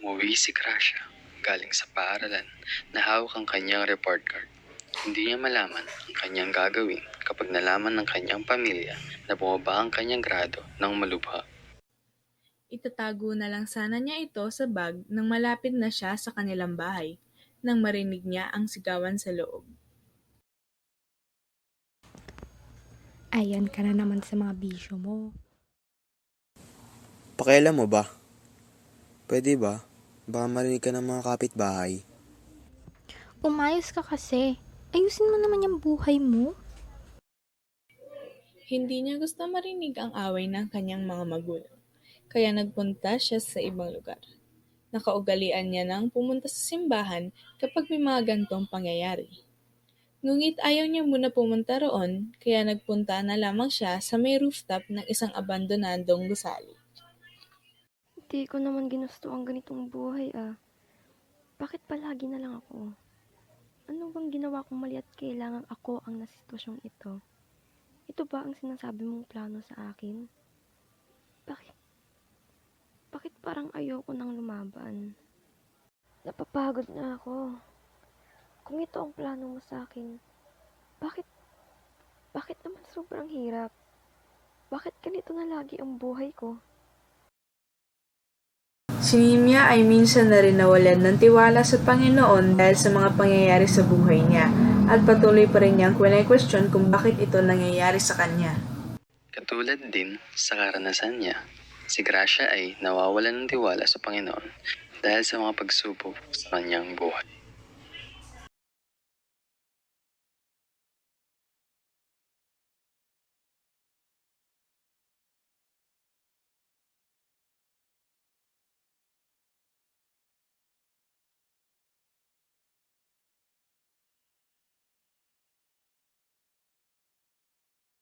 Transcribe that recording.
Umuwi si Gracia galing sa paaralan na hawak ang kanyang report card. Hindi niya malaman ang kanyang gagawin kapag nalaman ng kanyang pamilya na bumaba ang kanyang grado ng malubha. Itatago na lang sana niya ito sa bag nang malapit na siya sa kanilang bahay, nang marinig niya ang sigawan sa loob. Ayan ka na naman sa mga bisyo mo. Pakialam mo ba? Pwede ba? Baka marinig ka ng mga kapitbahay. Umayos ka kasi. Ayusin mo naman yung buhay mo. Hindi niya gusto marinig ang away ng kanyang mga magulang, kaya nagpunta siya sa ibang lugar. Nakaugalian niya nang pumunta sa simbahan kapag may mga gantong pangyayari. Ngunit ayaw niya muna pumunta roon, kaya nagpunta na lamang siya sa may rooftop ng isang abandonadong gusali. Hindi ko naman ginusto ang ganitong buhay Bakit palagi na lang ako? Ano bang ginawa kong mali at kailangang ako ang nasa sitwasyong ito? Ito ba ang sinasabi mong plano sa akin? Bakit parang ayoko nang lumaban? Napapagod na ako. Kung ito ang plano mo sa akin, bakit naman sobrang hirap? Bakit ganito na lagi ang buhay ko? Si Nimia ay minsan na rin nawalan ng tiwala sa Panginoon dahil sa mga pangyayari sa buhay niya at patuloy pa rin niyang kwene-question kung bakit ito nangyayari sa kanya. Katulad din sa karanasan niya, si Gracia ay nawawalan ng tiwala sa Panginoon dahil sa mga pagsubok sa kanyang buhay.